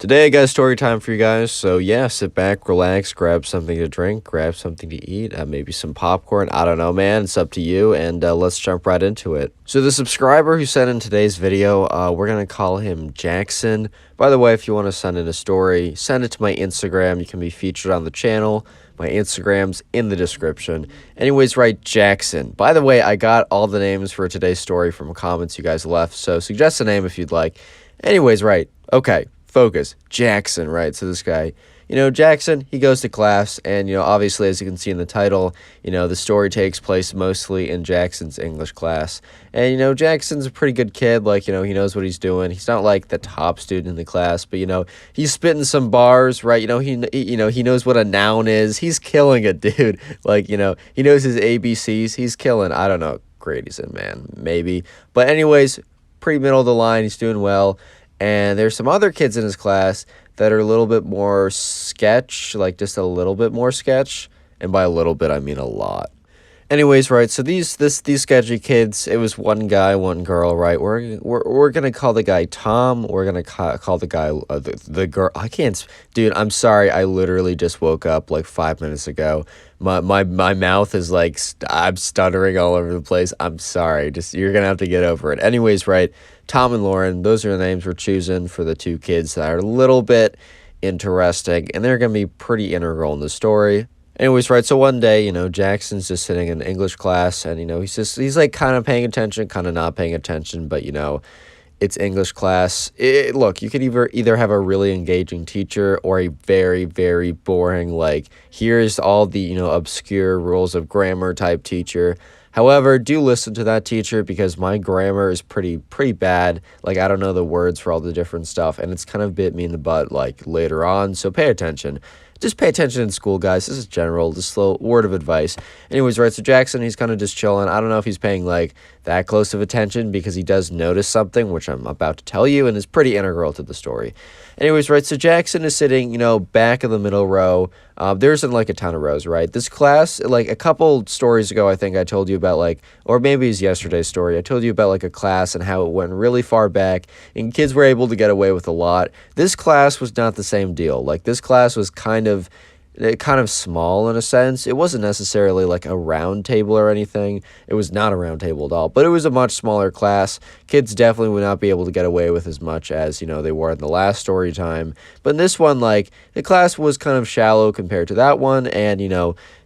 Today I got a story time for you guys, so yeah, sit back, relax, grab something to drink, grab something to eat, maybe some popcorn, I don't know, man, it's up to you, and let's jump right into it. So the subscriber who sent in today's video, we're going to call him Jackson. By the way, if you want to send in a story, send it to my Instagram, you can be featured on the channel. My Instagram's in the description. Anyways, right, Jackson. By the way, I got all the names for today's story from comments you guys left, so suggest a name if you'd like. Anyways, right, okay. Focus. Jackson, right? So this guy, Jackson, he goes to class, and, obviously, as you can see in the title, the story takes place mostly in Jackson's English class. And, Jackson's a pretty good kid. Like, he knows what he's doing. He's not, like, the top student in the class, but, he's spitting some bars, right? He knows what a noun is. He's killing it, dude. Like, he knows his ABCs. He's killing. I don't know what grade he's in, man. Maybe. But anyways, pretty middle of the line. He's doing well. And there's some other kids in his class that are a little bit more sketch, like just a little bit more sketch. And by a little bit, I mean a lot. Anyways, right, so these sketchy kids, it was one guy, one girl, right? We're gonna call the guy Tom. We're gonna call the guy the girl. I can't, dude. I'm sorry. I literally just woke up like 5 minutes ago. My mouth is like I'm stuttering all over the place. I'm sorry. Just you're gonna have to get over it. Anyways, right, Tom and Lauren. Those are the names we're choosing for the two kids that are a little bit interesting, and they're gonna be pretty integral in the story. Anyways, right, so one day, Jackson's just sitting in English class, and, he's like kind of paying attention, kind of not paying attention, but, it's English class. Look, you could either have a really engaging teacher or a very, very boring, like, here's all the, obscure rules of grammar type teacher. However, do listen to that teacher because my grammar is pretty bad. Like, I don't know the words for all the different stuff, and it's kind of bit me in the butt, like, later on, so pay attention. Just pay attention in school, guys. This is general, just a little word of advice. Anyways, right, so Jackson, he's kind of just chilling. I don't know if he's paying, like, that close of attention because he does notice something, which I'm about to tell you, and is pretty integral to the story. Anyways, right, so Jackson is sitting, back of the middle row. There isn't, like, a ton of rows, right? This class, like, a couple stories ago, I think I told you about, like, or maybe it's yesterday's story. I told you about, like, a class and how it went really far back, and kids were able to get away with a lot. This class was not the same deal. Like, this class was kind of small in a sense. It wasn't necessarily like a round table or anything. It was not a round table at all, but it was a much smaller class. Kids definitely would not be able to get away with as much as, they were in the last story time. But in this one, like, the class was kind of shallow compared to that one. And,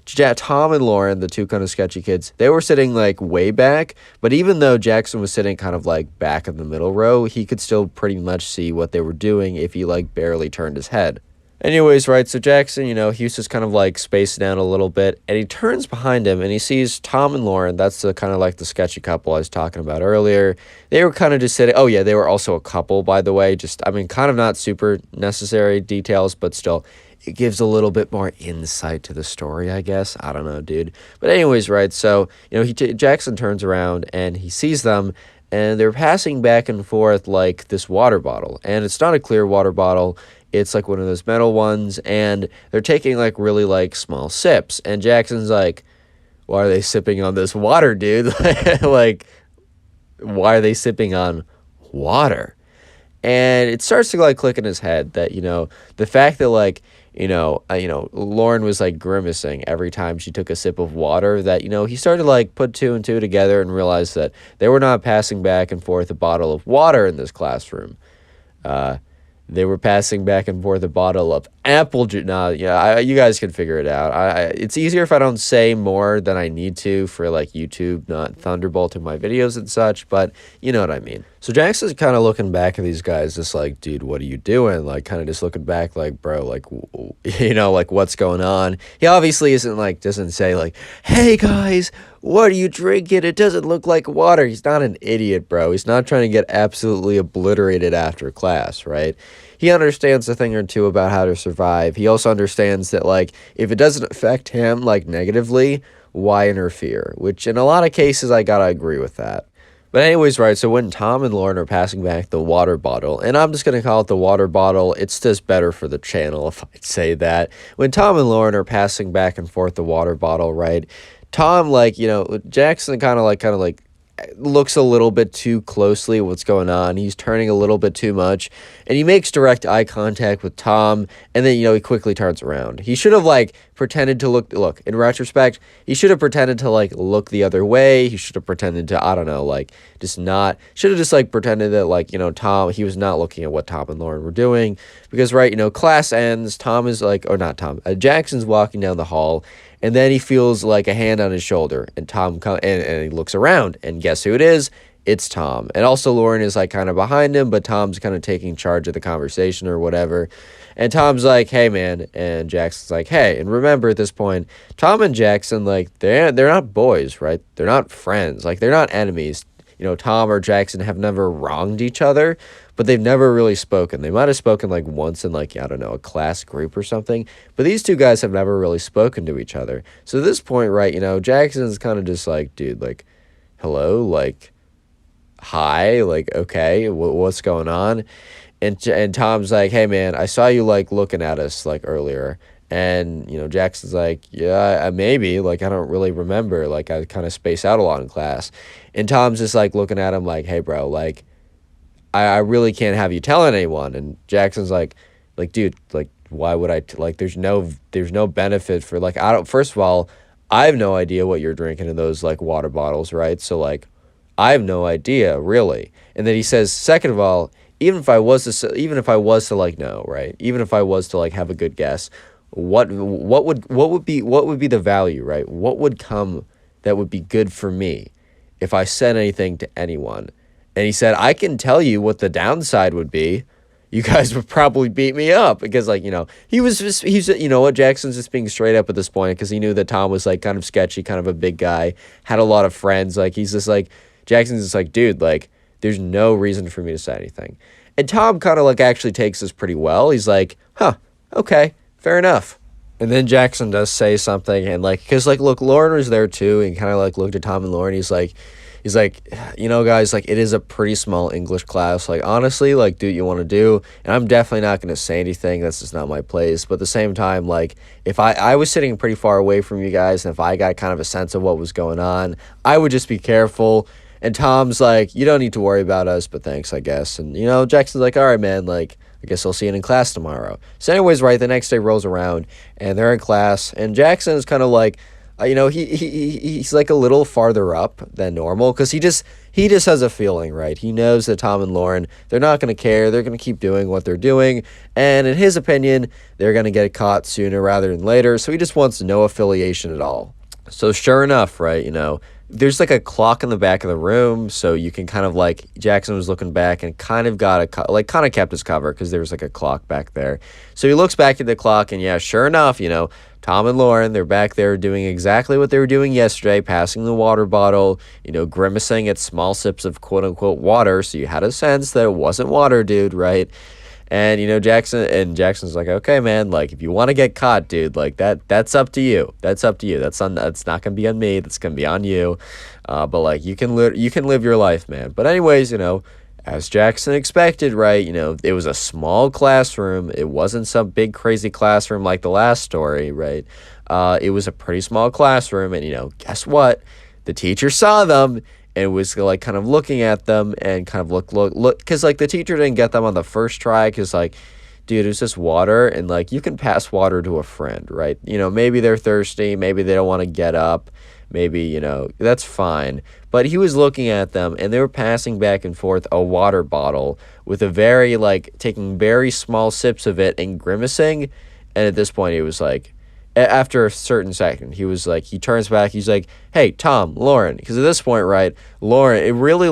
Tom and Lauren, the two kind of sketchy kids, they were sitting like way back. But even though Jackson was sitting kind of like back in the middle row, he could still pretty much see what they were doing if he like barely turned his head. Anyways, right, so Jackson, he was just kind of like spaced down a little bit, and he turns behind him and he sees Tom and Lauren. That's the kind of like the sketchy couple I was talking about earlier. They were kind of just sitting. Oh yeah, they were also a couple, by the way. Just, I mean, kind of not super necessary details, but still, it gives a little bit more insight to the story, I guess. I don't know, dude. But anyways, right, so, Jackson turns around and he sees them, and they're passing back and forth like this water bottle, and it's not a clear water bottle. It's like one of those metal ones, and they're taking like really like small sips. And Jackson's like, why are they sipping on this water, dude? Like, why are they sipping on water? And it starts to like click in his head that, the fact that like, Lauren was like grimacing every time she took a sip of water, that, he started to like put two and two together and realize that they were not passing back and forth a bottle of water in this classroom. They were passing back and forth a bottle of apple juice. Nah, yeah, you guys can figure it out. It's easier if I don't say more than I need to for, like, YouTube not thunderbolting my videos and such, but you know what I mean. So Jackson's kind of looking back at these guys just like, dude, what are you doing? Like, kind of just looking back like, bro, like, like, what's going on? He obviously doesn't say, like, hey, guys, what are you drinking? It doesn't look like water. He's not an idiot, bro. He's not trying to get absolutely obliterated after class, right? He understands a thing or two about how to survive. He also understands that, like, if it doesn't affect him, like, negatively, why interfere? Which, in a lot of cases, I gotta agree with that. But anyways, right, so when Tom and Lauren are passing back the water bottle, and I'm just going to call it the water bottle, it's just better for the channel if I'd say that. When Tom and Lauren are passing back and forth the water bottle, right, Tom, like, Jackson kind of like looks a little bit too closely at what's going on. He's turning a little bit too much, and he makes direct eye contact with Tom, and then, he quickly turns around. He should have, pretended to look, in retrospect, he should have pretended to, look the other way. He should have pretended to, I don't know, should have just, pretended that, Tom, he was not looking at what Tom and Lauren were doing, because, right, class ends, Tom is, or not Tom, Jackson's walking down the hall, and then he feels a hand on his shoulder, and Tom and he looks around, and guess who it is? It's Tom. And also Lauren is kind of behind him, but Tom's kind of taking charge of the conversation or whatever. And Tom's like, "Hey man," and Jackson's like, "Hey." And remember, at this point, Tom and Jackson, they're not boys, right? They're not friends. They're not enemies. Tom or Jackson have never wronged each other, but they've never really spoken. They might have spoken once in I don't know, a class group or something, but these two guys have never really spoken to each other. So at this point, right, Jackson's kind of just dude, hello, hi, okay, what's going on? And Tom's like, "Hey man, I saw you looking at us earlier." And, Jackson's like, "Yeah, maybe, I don't really remember, I kind of space out a lot in class." And Tom's just looking at him "Hey bro, I really can't have you telling anyone." And Jackson's like, "Dude, why would I, there's no benefit for, I don't, first of all, I have no idea what you're drinking in those, water bottles, right? So, I have no idea, really." And then he says, "Second of all, even if I was to know, right? Even if I was to have a good guess, what would be the value, right? What would come that would be good for me if I said anything to anyone?" And he said, "I can tell you what the downside would be. You guys would probably beat me up," because Jackson's just being straight up at this point, because he knew that Tom was kind of sketchy, kind of a big guy, had a lot of friends. He's just Jackson's just "Dude, there's no reason for me to say anything." And Tom kind of actually takes this pretty well. He's like, "Huh, okay, fair enough." And then Jackson does say something, and because look, Lauren was there too, and kind of looked at Tom and Lauren. He's like, "Guys, it is a pretty small English class. Honestly, do what you want to do. And I'm definitely not going to say anything. That's just not my place. But at the same time, if I was sitting pretty far away from you guys, and if I got kind of a sense of what was going on, I would just be careful." And Tom's like, "You don't need to worry about us, but thanks, I guess." And, Jackson's like, "All right, man, I guess I'll see you in class tomorrow." So anyways, right, the next day rolls around, and they're in class, and Jackson is kind of he's a little farther up than normal, because he just has a feeling, right? He knows that Tom and Lauren, they're not going to care. They're going to keep doing what they're doing. And in his opinion, they're going to get caught sooner rather than later. So he just wants no affiliation at all. So sure enough, right, there's a clock in the back of the room, so you can kind of Jackson was looking back and kind of got kind of kept his cover, because there was a clock back there. So he looks back at the clock, and yeah, sure enough, Tom and Lauren, they're back there doing exactly what they were doing yesterday, passing the water bottle, grimacing at small sips of quote unquote water. So you had a sense that it wasn't water, dude, right? And, Jackson's like, "Okay, man, if you want to get caught, dude, that's up to you. That's up to you. That's not going to be on me. That's going to be on you. But, you can live your life, man." But anyways, as Jackson expected, right, it was a small classroom. It wasn't some big, crazy classroom like the last story, right? It was a pretty small classroom, and, guess what? The teacher saw them, and was kind of looking at them, and kind of look, because the teacher didn't get them on the first try, because dude, it's just water, and you can pass water to a friend, right? Maybe they're thirsty, maybe they don't want to get up, maybe, that's fine. But he was looking at them, and they were passing back and forth a water bottle with a very taking very small sips of it and grimacing. And at this point, he was after a certain second, he was he turns back, he's like, "Hey, Tom, Lauren," because at this point, right, Lauren, it really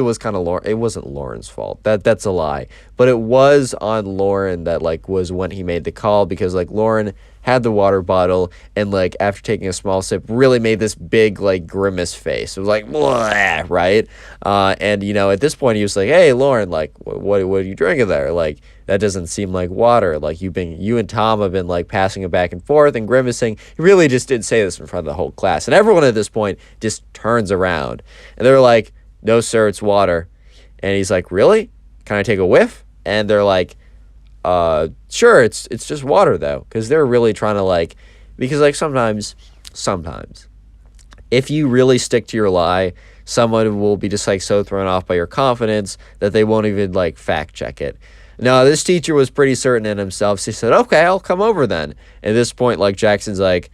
was kind of Lauren, it wasn't Lauren's fault, that's a lie, but it was on Lauren that was when he made the call, because Lauren had the water bottle, and after taking a small sip, really made this big grimace face. It was "Blah," right? And at this point, he was like, "Hey, Lauren, what are you drinking there? That doesn't seem like water. You and Tom have been passing it back and forth and grimacing." He really just did say this in front of the whole class, and everyone at this point just turns around, and they're like, "No, sir, it's water." And he's like, "Really? Can I take a whiff?" And they're like, "Sure, it's just water though," because they're really trying to because sometimes if you really stick to your lie, someone will be just like so thrown off by your confidence that they won't even like fact check it. Now, this teacher was pretty certain in himself. So he said, okay, I'll come over then. At this point, like, Jackson's like,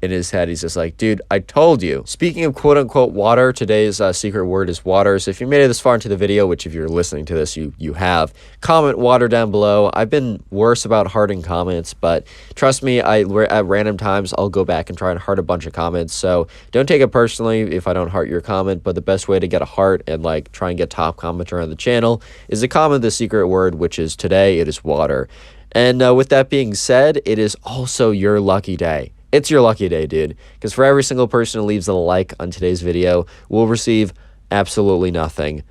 in his head, he's just like, dude, I told you. Speaking of quote unquote water, today's secret word is water. So if you made it this far into the video, which if you're listening to this, you have, comment water down below. I've been worse about hearting comments, but trust me, at random times, I'll go back and try and heart a bunch of comments. So don't take it personally if I don't heart your comment, but the best way to get a heart and like try and get top commenter on the channel is to comment the secret word, which is today, it is water. And with that being said, it is also your lucky day. It's your lucky day, dude, because for every single person who leaves a like on today's video, we'll receive absolutely nothing.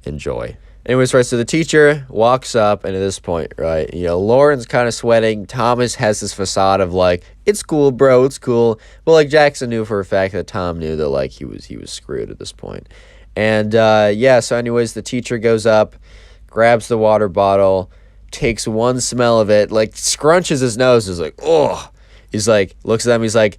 Enjoy. Anyways, right, so the teacher walks up, and at this point, right, you know, Lauren's kind of sweating. Thomas has this facade of, like, it's cool, bro, it's cool. But, like, Jackson knew for a fact that Tom knew that, like, he was screwed at this point. And, yeah, so anyways, the teacher goes up, grabs the water bottle, takes one smell of it, like, scrunches his nose, is like, oh. He's like, looks at them, he's like,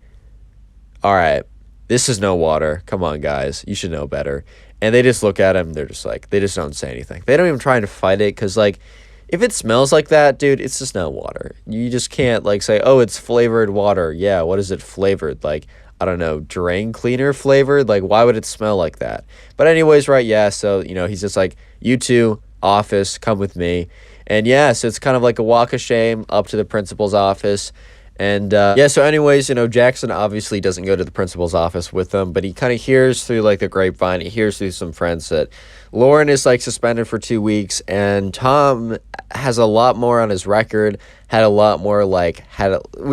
all right, this is no water. Come on, guys. You should know better. And they just look at him. They're just like, they just don't say anything. They don't even try to fight it because, like, if it smells like that, dude, it's just not water. You just can't, like, say, oh, it's flavored water. Yeah, what is it flavored? Like, I don't know, drain cleaner flavored? Like, why would it smell like that? But anyways, right, yeah, so, you know, he's just like, you two, office, come with me. And, yeah, so it's kind of like a walk of shame up to the principal's office. And, yeah, so anyways, you know, Jackson obviously doesn't go to the principal's office with them, but he kind of hears through, like, the grapevine, he hears through some friends that Lauren is, like, suspended for 2 weeks, and Tom has a lot more on his record, had a lot more, like,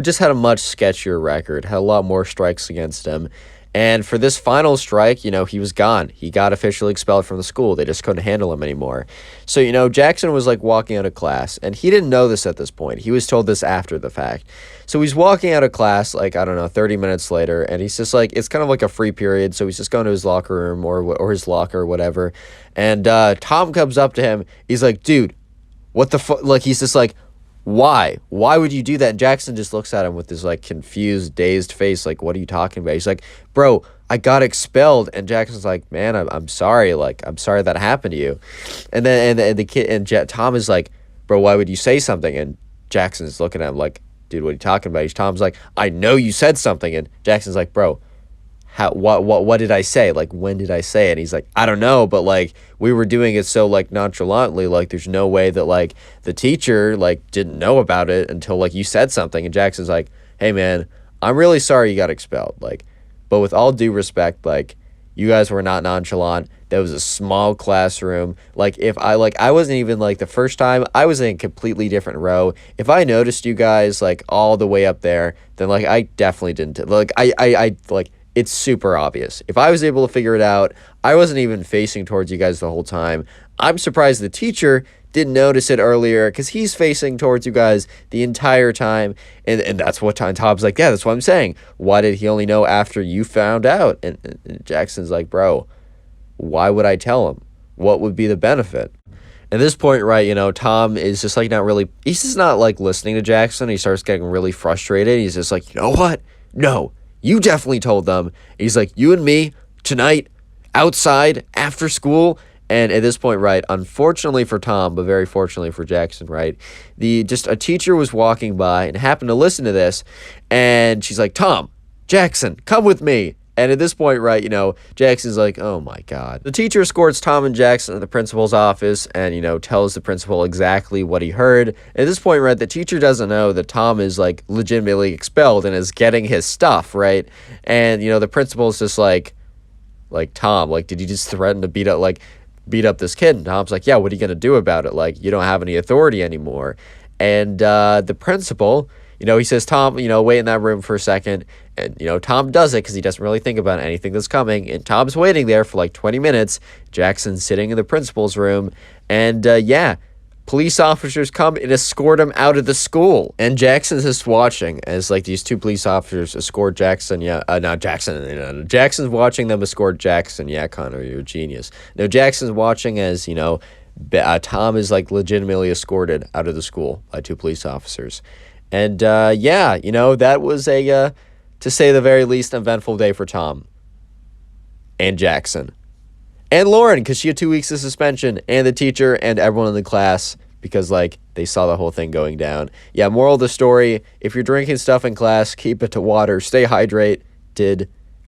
just had a much sketchier record, had a lot more strikes against him. And for this final strike, you know, he was gone. He got officially expelled from the school. They just couldn't handle him anymore. So, you know, Jackson was, like, walking out of class, and he didn't know this at this point. He was told this after the fact. So he's walking out of class, like, I don't know, 30 minutes later, and he's just, like, it's kind of like a free period, so he's just going to his locker room or his locker or whatever. And Tom comes up to him. He's like, dude, what the fuck? Like, he's just like, why? Why would you do that? And Jackson just looks at him with this, like, confused, dazed face, like, what are you talking about? He's like, bro, I got expelled. And Jackson's like, man, I'm sorry. Like, I'm sorry that happened to you. And then and the kid and Tom is like, bro, why would you say something? And Jackson's looking at him like, dude, what are you talking about? Tom's like, I know you said something. And Jackson's like, bro, what did I say? Like, when did I say it? And he's like, I don't know, but, like, we were doing it so, like, nonchalantly, like, there's no way that, like, the teacher, like, didn't know about it until, like, you said something. And Jackson's like, hey, man, I'm really sorry you got expelled. Like, but with all due respect, like, you guys were not nonchalant. That was a small classroom. Like, if I wasn't even, like, the first time, I was in a completely different row. If I noticed you guys, like, all the way up there, then, like, I definitely didn't, like, like, it's super obvious. If I was able to figure it out, I wasn't even facing towards you guys the whole time. I'm surprised the teacher didn't notice it earlier because he's facing towards you guys the entire time. And that's what Tom's like, yeah, that's what I'm saying. Why did he only know after you found out? And Jackson's like, bro, why would I tell him? What would be the benefit? At this point, right, you know, Tom is just, like, he's just not, like, listening to Jackson. He starts getting really frustrated. He's just like, you know what? No. You definitely told them. He's like, you and me, tonight, outside, after school. And at this point, right, unfortunately for Tom, but very fortunately for Jackson, right, just a teacher was walking by and happened to listen to this. And she's like, Tom, Jackson, come with me. And at this point, right, you know, Jackson's like, oh, my God. The teacher escorts Tom and Jackson to the principal's office and, you know, tells the principal exactly what he heard. At this point, right, the teacher doesn't know that Tom is, like, legitimately expelled and is getting his stuff, right? And, you know, the principal's just like, Tom, like, did you just threaten to beat up this kid? And Tom's like, yeah, what are you going to do about it? Like, you don't have any authority anymore. And the principal, you know, he says, Tom, you know, wait in that room for a second. And, you know, Tom does it because he doesn't really think about anything that's coming. And Tom's waiting there for like 20 minutes. Jackson's sitting in the principal's room. And, yeah, police officers come and escort him out of the school. And Jackson's just watching as, like, these two police officers escort Jackson. Yeah, not Jackson. Jackson's watching them escort Jackson. Yeah, Connor, you're a genius. No, Jackson's watching as, you know, Tom is, like, legitimately escorted out of the school by two police officers. And, yeah, you know, that was a, to say the very least, eventful day for Tom. and Jackson. And Lauren, because she had 2 weeks of suspension, and the teacher and everyone in the class, because, like, they saw the whole thing going down. Yeah, moral of the story, if you're drinking stuff in class, keep it to water, stay hydrated.